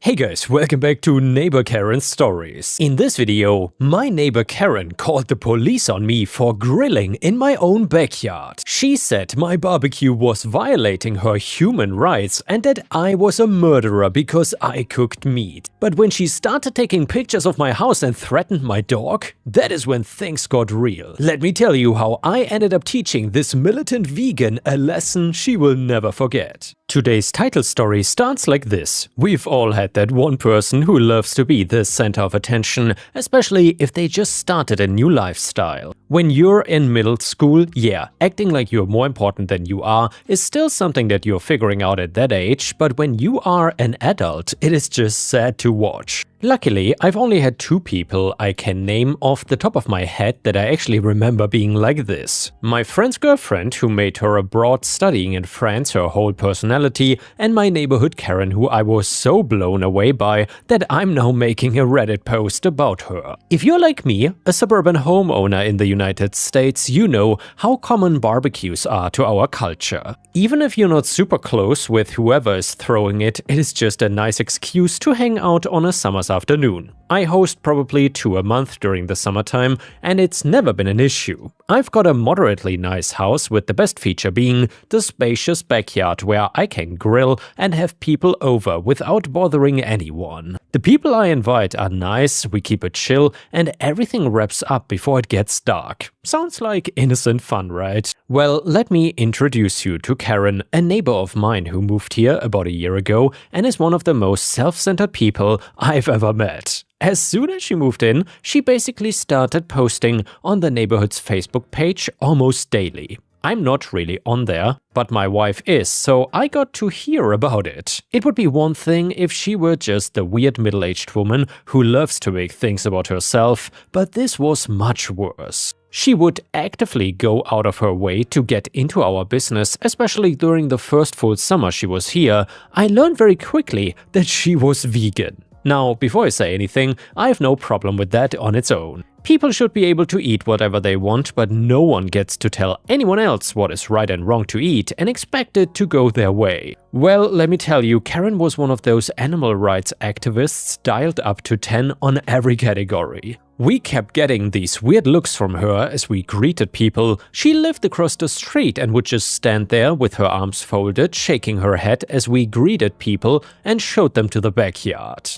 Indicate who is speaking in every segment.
Speaker 1: Hey guys, welcome back to Neighbor Karen's Stories. In this video, my neighbor Karen called the police on me for grilling in my own backyard. She said my barbecue was violating her human rights and that I was a murderer because I cooked meat. But when she started taking pictures of my house and threatened my dog, that is when things got real. Let me tell you how I ended up teaching this militant vegan a lesson she will never forget. Today's title story starts like this. We've all had that one person who loves to be the center of attention, especially if they just started a new lifestyle. When you're in middle school, yeah, acting like you're more important than you are is still something that you're figuring out at that age, but when you are an adult, it is just sad to watch. Luckily, I've only had two people I can name off the top of my head that I actually remember being like this. My friend's girlfriend, who made her abroad studying in France her whole personality, and my neighborhood Karen, who I was so blown away by that I'm now making a Reddit post about her. If you're like me, a suburban homeowner in the United States, you know how common barbecues are to our culture. Even if you're not super close with whoever is throwing it, it is just a nice excuse to hang out on a summer's afternoon. I host probably 2 a month during the summertime, and it's never been an issue. I've got a moderately nice house with the best feature being the spacious backyard where I can grill and have people over without bothering anyone. The people I invite are nice, we keep it chill, and everything wraps up before it gets dark. Sounds like innocent fun, right? Well, let me introduce you to Karen, a neighbor of mine who moved here about a year ago and is one of the most self-centered people I've ever met. As soon as she moved in, she basically started posting on the neighborhood's Facebook page almost daily. I'm not really on there, but my wife is, so I got to hear about it. It would be one thing if she were just the weird middle-aged woman who loves to make things about herself, but this was much worse. She would actively go out of her way to get into our business, especially during the first full summer she was here. I learned very quickly that she was vegan. Now, before I say anything, I have no problem with that on its own. People should be able to eat whatever they want, but no one gets to tell anyone else what is right and wrong to eat and expect it to go their way. Well, let me tell you, Karen was one of those animal rights activists dialed up to 10 on every category. We kept getting these weird looks from her as we greeted people. She lived across the street and would just stand there with her arms folded, shaking her head as we greeted people and showed them to the backyard.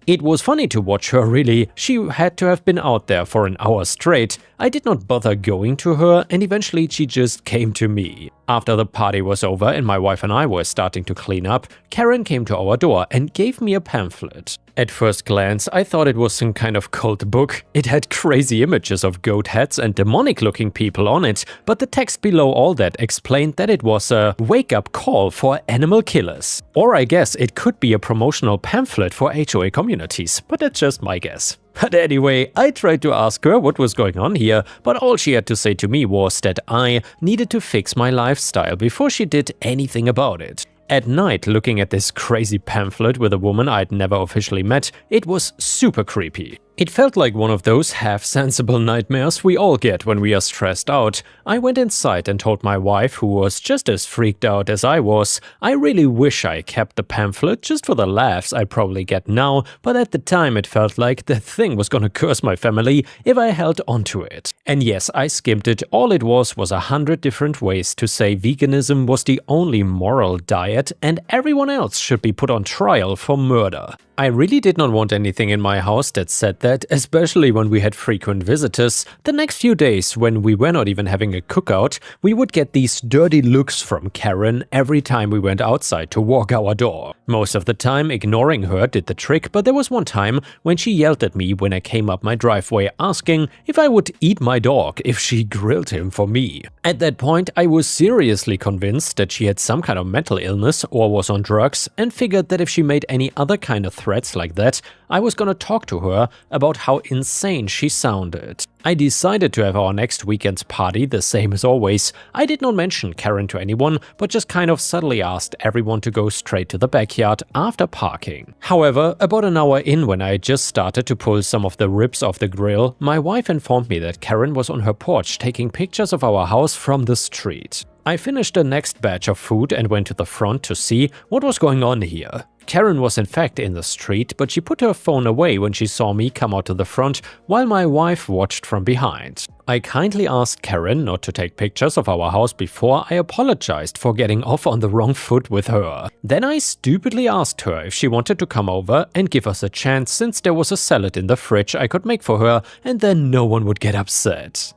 Speaker 1: It was funny to watch her, really. She had to have been out there for an hour straight. I did not bother going to her, and eventually she just came to me. After the party was over and my wife and I were starting to clean up, Karen came to our door and gave me a pamphlet. At first glance, I thought it was some kind of cult book. It had crazy images of goat heads and demonic-looking people on it, but the text below all that explained that it was a wake-up call for animal killers. Or I guess it could be a promotional pamphlet for HOA communities, but that's just my guess. But anyway, I tried to ask her what was going on here, but all she had to say to me was that I needed to fix my lifestyle before she did anything about it. At night, looking at this crazy pamphlet with a woman I'd never officially met, it was super creepy. It felt like one of those half-sensible nightmares we all get when we are stressed out. I went inside and told my wife, who was just as freaked out as I was, I really wish I kept the pamphlet just for the laughs I probably get now, but at the time it felt like the thing was gonna curse my family if I held onto it. And yes, I skimmed it. All it was 100 different ways to say veganism was the only moral diet and everyone else should be put on trial for murder. I really did not want anything in my house that said that, especially when we had frequent visitors. The next few days, when we were not even having a cookout, we would get these dirty looks from Karen every time we went outside to walk our door. Most of the time, ignoring her did the trick, but there was one time when she yelled at me when I came up my driveway asking if I would eat my dog if she grilled him for me. At that point, I was seriously convinced that she had some kind of mental illness or was on drugs and figured that if she made any other kind of threats like that, I was gonna talk to her about how insane she sounded. I decided to have our next weekend's party the same as always. I did not mention Karen to anyone, but just kind of subtly asked everyone to go straight to the backyard after parking. However, about an hour in, when I just started to pull some of the ribs off the grill, my wife informed me that Karen was on her porch taking pictures of our house from the street. I finished the next batch of food and went to the front to see what was going on here. Karen was in fact in the street, but she put her phone away when she saw me come out to the front while my wife watched from behind. I kindly asked Karen not to take pictures of our house before I apologized for getting off on the wrong foot with her. Then I stupidly asked her if she wanted to come over and give us a chance since there was a salad in the fridge I could make for her and then no one would get upset.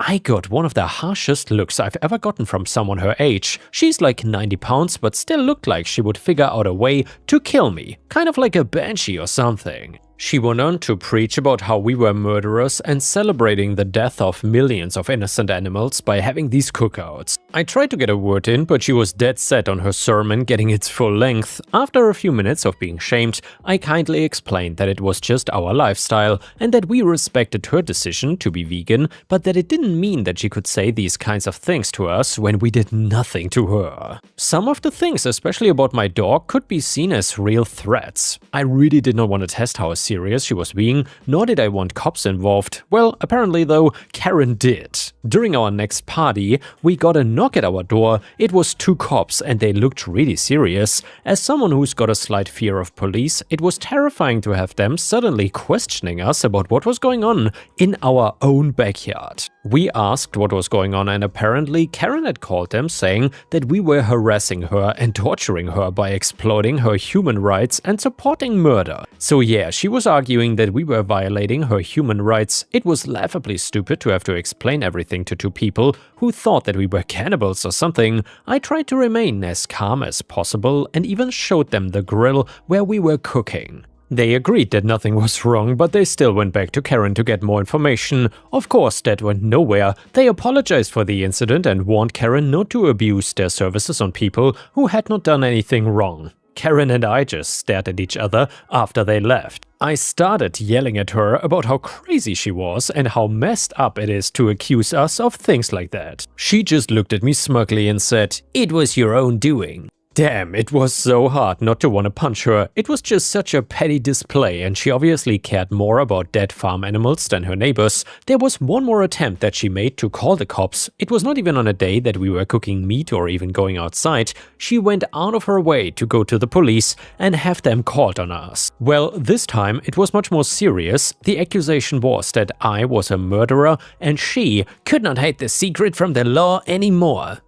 Speaker 1: I got one of the harshest looks I've ever gotten from someone her age. She's like 90 pounds but still looked like she would figure out a way to kill me, kind of like a banshee or something. She went on to preach about how we were murderers and celebrating the death of millions of innocent animals by having these cookouts. I tried to get a word in, but she was dead set on her sermon getting its full length. After a few minutes of being shamed, I kindly explained that it was just our lifestyle and that we respected her decision to be vegan, but that it didn't mean that she could say these kinds of things to us when we did nothing to her. Some of the things, especially about my dog, could be seen as real threats. I really did not want to test how serious she was being, nor did I want cops involved. Well, apparently though, Karen did. During our next party, we got a knock at our door. It was 2 cops and they looked really serious. As someone who's got a slight fear of police, it was terrifying to have them suddenly questioning us about what was going on in our own backyard. We asked what was going on and apparently Karen had called them saying that we were harassing her and torturing her by exploiting her human rights and supporting murder. So yeah, she was arguing that we were violating her human rights. It was laughably stupid to have to explain everything to 2 people who thought that we were cannibals or something. I tried to remain as calm as possible and even showed them the grill where we were cooking. They agreed that nothing was wrong, but they still went back to Karen to get more information. Of course, that went nowhere. They apologized for the incident and warned Karen not to abuse their services on people who had not done anything wrong. Karen and I just stared at each other after they left. I started yelling at her about how crazy she was and how messed up it is to accuse us of things like that. She just looked at me smugly and said, "It was your own doing." Damn, it was so hard not to want to punch her. It was just such a petty display and she obviously cared more about dead farm animals than her neighbors. There was one more attempt that she made to call the cops. It was not even on a day that we were cooking meat or even going outside. She went out of her way to go to the police and have them called on us. Well, this time it was much more serious. The accusation was that I was a murderer and she could not hide the secret from the law anymore.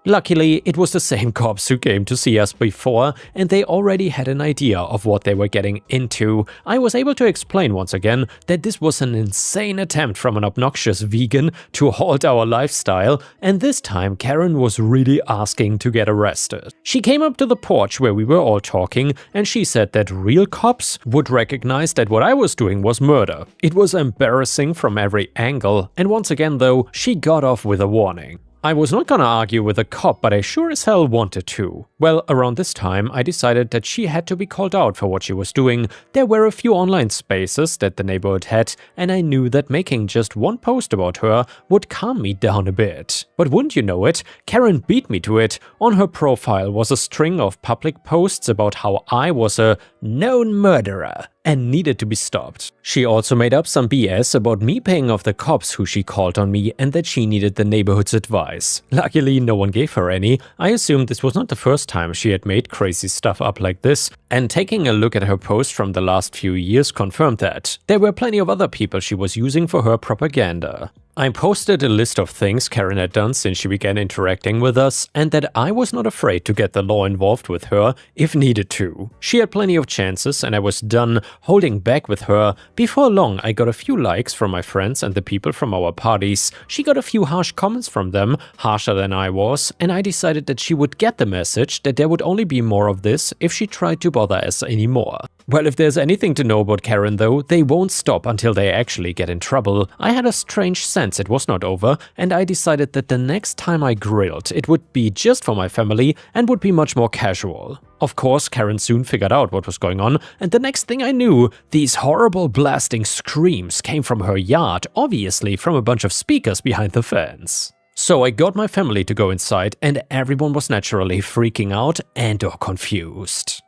Speaker 1: Luckily, it was the same cops who came to see us before, and they already had an idea of what they were getting into. I was able to explain once again that this was an insane attempt from an obnoxious vegan to halt our lifestyle, and this time Karen was really asking to get arrested. She came up to the porch where we were all talking, and she said that real cops would recognize that what I was doing was murder. It was embarrassing from every angle, and once again though, she got off with a warning. I was not gonna argue with a cop, but I sure as hell wanted to. Well, around this time, I decided that she had to be called out for what she was doing. There were a few online spaces that the neighborhood had, and I knew that making just one post about her would calm me down a bit. But wouldn't you know it, Karen beat me to it. On her profile was a string of public posts about how I was a known murderer and needed to be stopped. She also made up some BS about me paying off the cops who she called on me and that she needed the neighborhood's advice. Luckily, no one gave her any. I assumed this was not the first time she had made crazy stuff up like this, and taking a look at her post from the last few years confirmed that. There were plenty of other people she was using for her propaganda. I posted a list of things Karen had done since she began interacting with us, and that I was not afraid to get the law involved with her if needed to. She had plenty of chances and I was done holding back with her. Before long, I got a few likes from my friends and the people from our parties. She got a few harsh comments from them, harsher than I was, and I decided that she would get the message that there would only be more of this if she tried to bother us anymore. Well, if there's anything to know about Karen though, they won't stop until they actually get in trouble. I had a strange sense it was not over, and I decided that the next time I grilled, it would be just for my family and would be much more casual. Of course, Karen soon figured out what was going on, and the next thing I knew, these horrible blasting screams came from her yard, obviously from a bunch of speakers behind the fence. So I got my family to go inside, and everyone was naturally freaking out and or confused.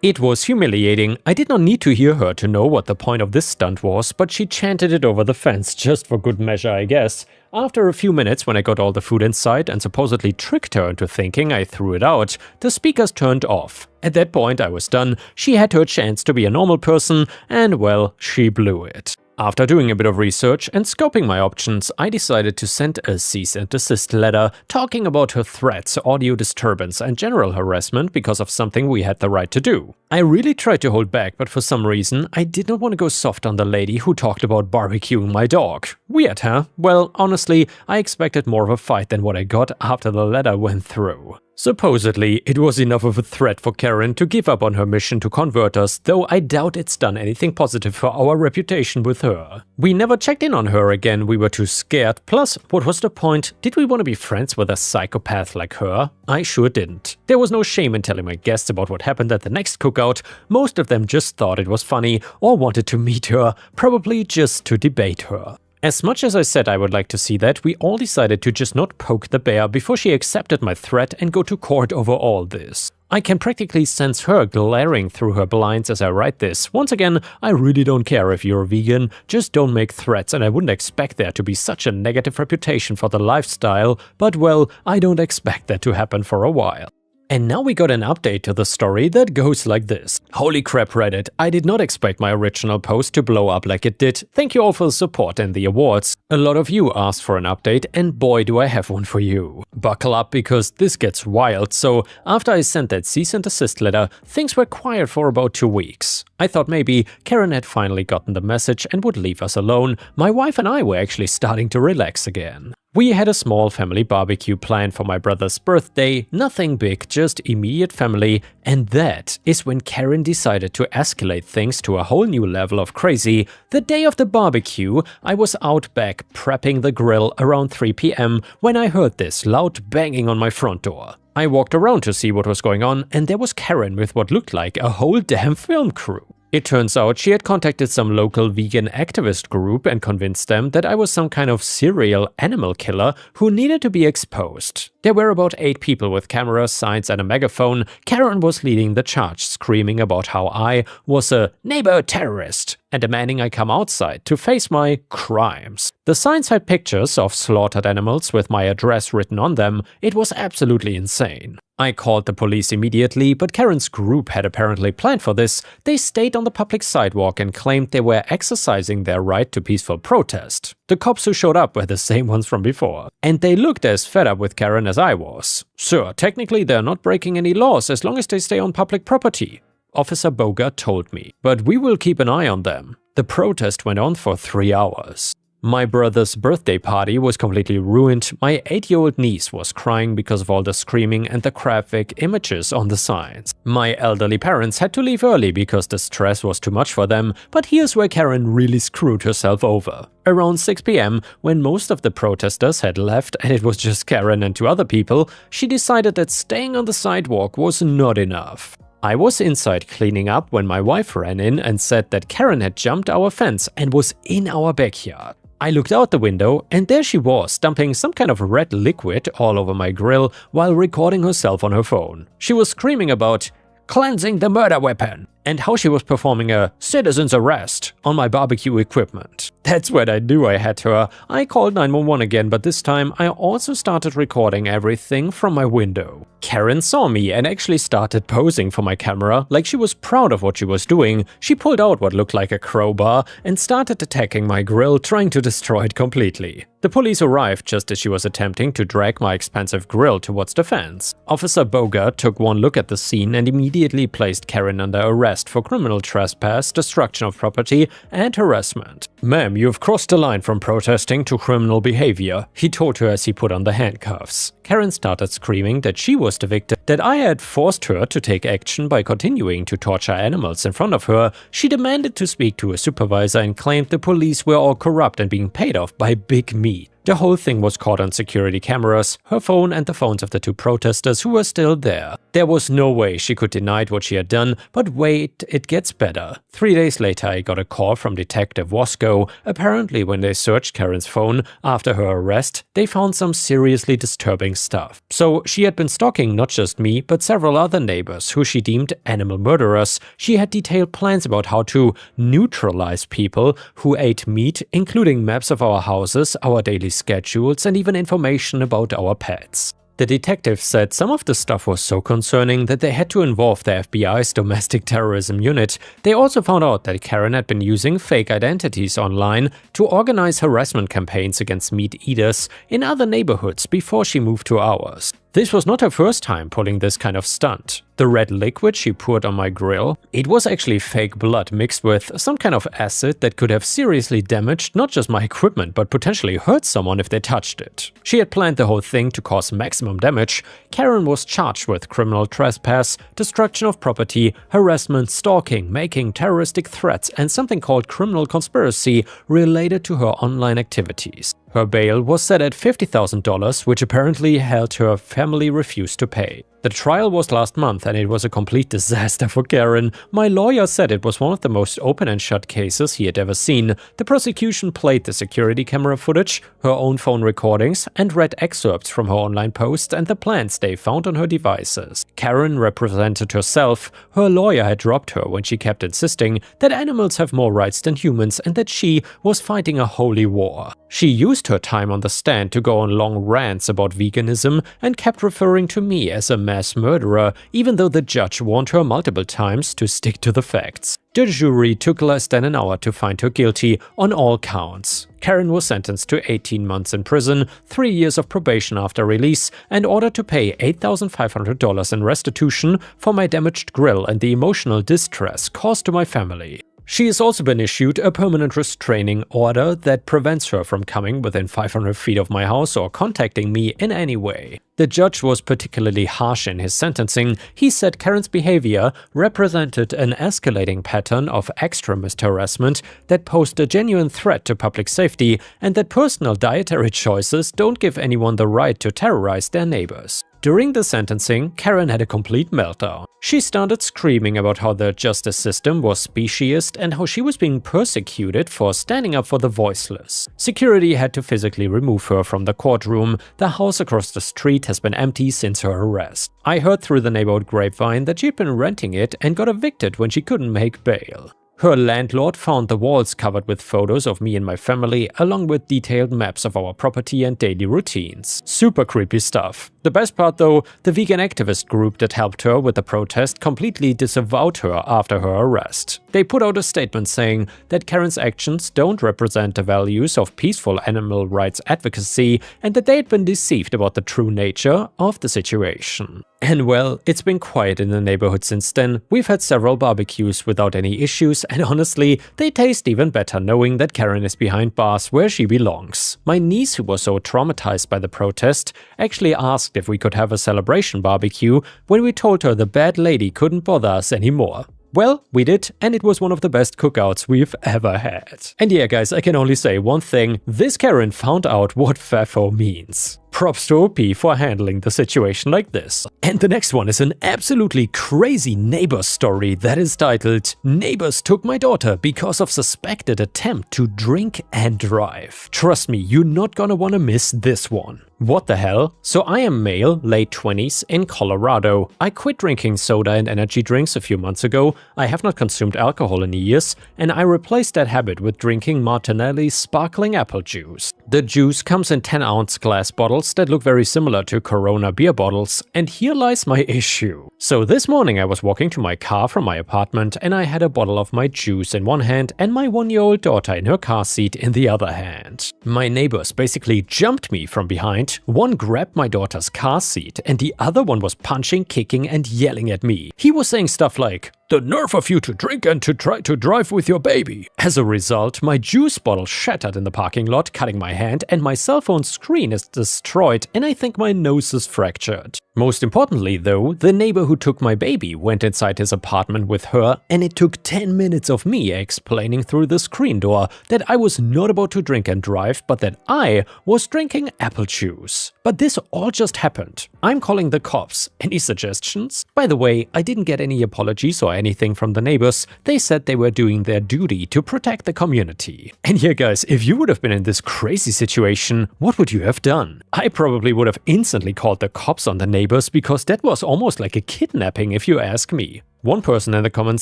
Speaker 1: It was humiliating. I did not need to hear her to know what the point of this stunt was, but she chanted it over the fence just for good measure, I guess. After a few minutes, when I got all the food inside and supposedly tricked her into thinking I threw it out, the speakers turned off. At that point, I was done. She had her chance to be a normal person, and well, she blew it. After doing a bit of research and scoping my options, I decided to send a cease and desist letter talking about her threats, audio disturbance and general harassment because of something we had the right to do. I really tried to hold back, but for some reason, I did not want to go soft on the lady who talked about barbecuing my dog. Weird, huh? Well, honestly, I expected more of a fight than what I got after the letter went through. Supposedly, it was enough of a threat for Karen to give up on her mission to convert us, though I doubt it's done anything positive for our reputation with her. We never checked in on her again, we were too scared, plus, what was the point? Did we want to be friends with a psychopath like her? I sure didn't. There was no shame in telling my guests about what happened at the next cookout. Most of them just thought it was funny or wanted to meet her, probably just to debate her. As much as I said I would like to see that, we all decided to just not poke the bear before she accepted my threat and go to court over all this. I can practically sense her glaring through her blinds as I write this. Once again, I really don't care if you're a vegan, just don't make threats, and I wouldn't expect there to be such a negative reputation for the lifestyle, but well, I don't expect that to happen for a while. And now we got an update to the story that goes like this. Holy crap, Reddit, I did not expect my original post to blow up like it did. Thank you all for the support and the awards. A lot of you asked for an update, and boy do I have one for you. Buckle up because this gets wild. So after I sent that cease and desist letter, things were quiet for about 2 weeks. I thought maybe Karen had finally gotten the message and would leave us alone. My wife and I were actually starting to relax again. We had a small family barbecue planned for my brother's birthday, nothing big, just immediate family, and that is when Karen decided to escalate things to a whole new level of crazy. The day of the barbecue, I was out back prepping the grill around 3 p.m. when I heard this loud banging on my front door. I walked around to see what was going on, and there was Karen with what looked like a whole damn film crew. It turns out she had contacted some local vegan activist group and convinced them that I was some kind of serial animal killer who needed to be exposed. There were about 8 people with cameras, signs and a megaphone. Karen was leading the charge, screaming about how I was a neighbor terrorist and demanding I come outside to face my crimes. The signs had pictures of slaughtered animals with my address written on them. It was absolutely insane. I called the police immediately, but Karen's group had apparently planned for this. They stayed on the public sidewalk and claimed they were exercising their right to peaceful protest. The cops who showed up were the same ones from before, and they looked as fed up with Karen as I was. Sir, technically they're not breaking any laws as long as they stay on public property, Officer Bogart told me, but we will keep an eye on them. The protest went on for 3 hours. My brother's birthday party was completely ruined. My 8-year-old niece was crying because of all the screaming and the graphic images on the signs. My elderly parents had to leave early because the stress was too much for them, but here's where Karen really screwed herself over. Around 6 p.m., when most of the protesters had left and it was just Karen and 2 other people, she decided that staying on the sidewalk was not enough. I was inside cleaning up when my wife ran in and said that Karen had jumped our fence and was in our backyard. I looked out the window and there she was, dumping some kind of red liquid all over my grill while recording herself on her phone. She was screaming about cleansing the murder weapon and how she was performing a citizen's arrest on my barbecue equipment. That's when I knew I had her. I called 911 again, but this time I also started recording everything from my window. Karen saw me and actually started posing for my camera like she was proud of what she was doing. She pulled out what looked like a crowbar and started attacking my grill, trying to destroy it completely. The police arrived just as she was attempting to drag my expensive grill towards the fence. Officer Bogart took one look at the scene and immediately placed Karen under arrest for criminal trespass, destruction of property, and harassment. "Ma'am, you have crossed the line from protesting to criminal behavior," he told her as he put on the handcuffs. Karen started screaming that she was the victim, that I had forced her to take action by continuing to torture animals in front of her. She demanded to speak to a supervisor and claimed the police were all corrupt and being paid off by Big Meat. The whole thing was caught on security cameras, her phone and the phones of the 2 protesters who were still there. There was no way she could deny what she had done, but wait, it gets better. 3 days later I got a call from Detective Wasco. Apparently when they searched Karen's phone after her arrest, they found some seriously disturbing stuff. So she had been stalking not just just me, but several other neighbors who she deemed animal murderers. She had detailed plans about how to neutralize people who ate meat, including maps of our houses, our daily schedules, and even information about our pets. The detectives said some of the stuff was so concerning that they had to involve the FBI's domestic terrorism unit. They also found out that Karen had been using fake identities online to organize harassment campaigns against meat eaters in other neighborhoods before she moved to ours. This was not her first time pulling this kind of stunt. The red liquid she poured on my grill, it was actually fake blood mixed with some kind of acid that could have seriously damaged not just my equipment but potentially hurt someone if they touched it. She had planned the whole thing to cause maximum damage. Karen was charged with criminal trespass, destruction of property, harassment, stalking, making terroristic threats, and something called criminal conspiracy related to her online activities. Her bail was set at $50,000, which apparently her family refused to pay. The trial was last month and it was a complete disaster for Karen. My lawyer said it was one of the most open and shut cases he had ever seen. The prosecution played the security camera footage, her own phone recordings, and read excerpts from her online posts and the plans they found on her devices. Karen represented herself. Her lawyer had dropped her when she kept insisting that animals have more rights than humans and that she was fighting a holy war. She used her time on the stand to go on long rants about veganism and kept referring to me as a mass murderer, even though the judge warned her multiple times to stick to the facts. The jury took less than an hour to find her guilty on all counts. Karen was sentenced to 18 months in prison, 3 years of probation after release, and ordered to pay $8,500 in restitution for my damaged grill and the emotional distress caused to my family. She has also been issued a permanent restraining order that prevents her from coming within 500 feet of my house or contacting me in any way. The judge was particularly harsh in his sentencing. He said Karen's behavior represented an escalating pattern of extremist harassment that posed a genuine threat to public safety and that personal dietary choices don't give anyone the right to terrorize their neighbors. During the sentencing, Karen had a complete meltdown. She started screaming about how the justice system was speciesist and how she was being persecuted for standing up for the voiceless. Security had to physically remove her from the courtroom. The house across the street has been empty since her arrest. I heard through the neighborhood grapevine that she'd been renting it and got evicted when she couldn't make bail. Her landlord found the walls covered with photos of me and my family, along with detailed maps of our property and daily routines. Super creepy stuff. The best part though, the vegan activist group that helped her with the protest completely disavowed her after her arrest. They put out a statement saying that Karen's actions don't represent the values of peaceful animal rights advocacy and that they had been deceived about the true nature of the situation. And well, it's been quiet in the neighborhood since then. We've had several barbecues without any issues, and honestly, they taste even better knowing that Karen is behind bars where she belongs. My niece, who was so traumatized by the protest, actually asked if we could have a celebration barbecue when we told her the bad lady couldn't bother us anymore. Well, we did, and it was one of the best cookouts we've ever had. And yeah guys, I can only say one thing, this Karen found out what FAFO means. Props to OP for handling the situation like this. And the next one is an absolutely crazy neighbor story that is titled "Neighbors Took My Daughter Because of Suspected Attempt to Drink and Drive." Trust me, you're not gonna wanna miss this one. What the hell? So I am male, late 20s, in Colorado. I quit drinking soda and energy drinks a few months ago. I have not consumed alcohol in years, and I replaced that habit with drinking Martinelli's sparkling apple juice. The juice comes in 10-ounce glass bottles that look very similar to Corona beer bottles, and here lies my issue. So this morning I was walking to my car from my apartment and I had a bottle of my juice in one hand and my 1-year-old daughter in her car seat in the other hand. My neighbors basically jumped me from behind. One grabbed my daughter's car seat and the other one was punching, kicking and yelling at me. He was saying stuff like, "The nerve of you to drink and to try to drive with your baby." As a result, my juice bottle shattered in the parking lot, cutting my hand, and my cell phone screen is destroyed, and I think my nose is fractured. Most importantly though, the neighbor who took my baby went inside his apartment with her, and it took 10 minutes of me explaining through the screen door that I was not about to drink and drive, but that I was drinking apple juice. But this all just happened. I'm calling the cops. Any suggestions? By the way, I didn't get any apology, so anything from the neighbors. They said they were doing their duty to protect the community. And yeah guys, if you would have been in this crazy situation, what would you have done? I probably would have instantly called the cops on the neighbors because that was almost like a kidnapping if you ask me. One person in the comments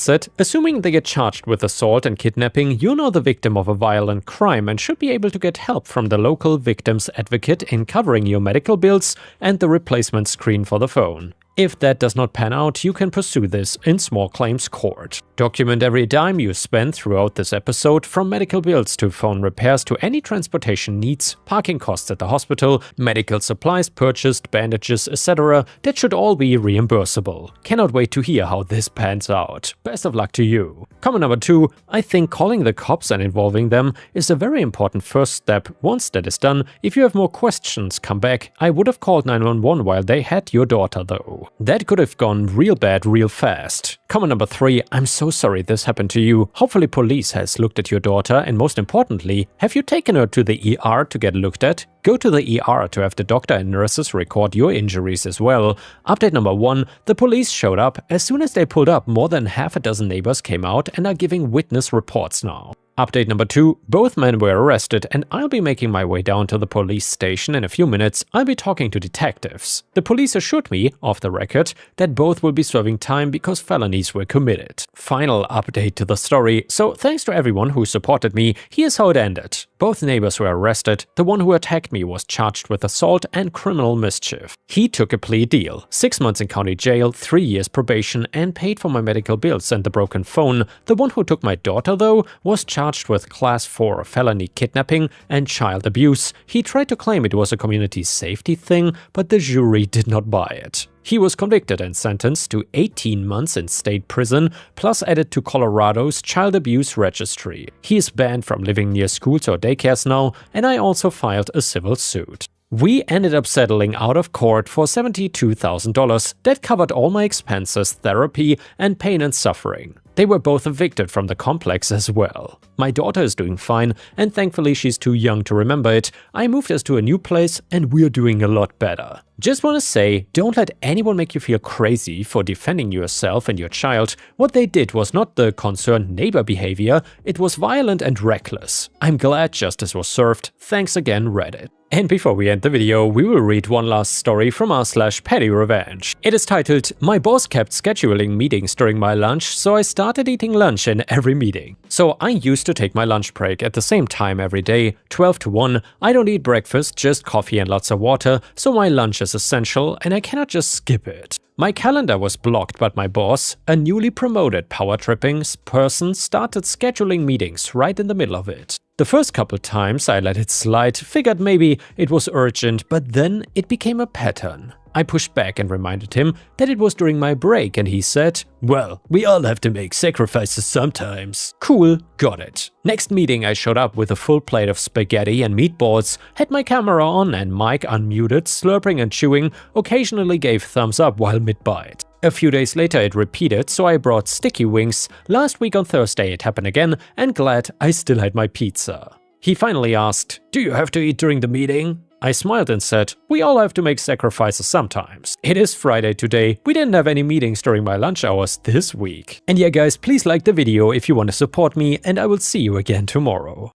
Speaker 1: said, assuming they get charged with assault and kidnapping, you're now the victim of a violent crime and should be able to get help from the local victim's advocate in covering your medical bills and the replacement screen for the phone. If that does not pan out, you can pursue this in small claims court. Document every dime you spend throughout this episode, from medical bills to phone repairs to any transportation needs, parking costs at the hospital, medical supplies purchased, bandages, etc. That should all be reimbursable. Cannot wait to hear how this pans out. Best of luck to you. Comment number 2. I think calling the cops and involving them is a very important first step. Once that is done, if you have more questions, come back. I would have called 911 while they had your daughter though. That could have gone real bad real fast. Comment number 3. I'm so sorry this happened to you. Hopefully police has looked at your daughter, and most importantly, have you taken her to the ER to get looked at? Go to the ER to have the doctor and nurses record your injuries as well. Update number 1. The police showed up. As soon as they pulled up, more than half a dozen neighbors came out and are giving witness reports now. Update number 2. Both men were arrested and I'll be making my way down to the police station in a few minutes. I'll be talking to detectives. The police assured me, off the record, that both will be serving time because felonies were committed. Final update to the story. So thanks to everyone who supported me. Here's how it ended. Both neighbors were arrested. The one who attacked me was charged with assault and criminal mischief. He took a plea deal. 6 months in county jail, 3 years probation, and paid for my medical bills and the broken phone. The one who took my daughter though was charged with class 4 felony kidnapping and child abuse. He tried to claim it was a community safety thing, but the jury did not buy it. He was convicted and sentenced to 18 months in state prison, plus added to Colorado's child abuse registry. He is banned from living near schools or daycares now, and I also filed a civil suit. We ended up settling out of court for $72,000. That covered all my expenses, therapy, and pain and suffering. They were both evicted from the complex as well. My daughter is doing fine, and thankfully she's too young to remember it. I moved us to a new place and we're doing a lot better. Just want to say, don't let anyone make you feel crazy for defending yourself and your child. What they did was not the concerned neighbor behavior, it was violent and reckless. I'm glad justice was served. Thanks again, Reddit. And before we end the video, we will read one last story from r/petty revenge. It is titled, My boss kept scheduling meetings during my lunch, so I started eating lunch in every meeting. So I used to take my lunch break at the same time every day, 12 to 1. I don't eat breakfast, just coffee and lots of water, so my lunch is essential and I cannot just skip it. My calendar was blocked, but my boss, a newly promoted power-tripping person, started scheduling meetings right in the middle of it. The first couple times I let it slide, figured maybe it was urgent, but then it became a pattern. I pushed back and reminded him that it was during my break, and he said, well, we all have to make sacrifices sometimes. Cool, got it. Next meeting I showed up with a full plate of spaghetti and meatballs, had my camera on and mic unmuted, slurping and chewing, occasionally gave thumbs up while mid-bite. A few days later it repeated, so I brought sticky wings. Last week on Thursday it happened again, and glad I still had my pizza. He finally asked, do you have to eat during the meeting? I smiled and said, we all have to make sacrifices sometimes. It is Friday today, we didn't have any meetings during my lunch hours this week. And yeah guys, please like the video if you want to support me, and I will see you again tomorrow.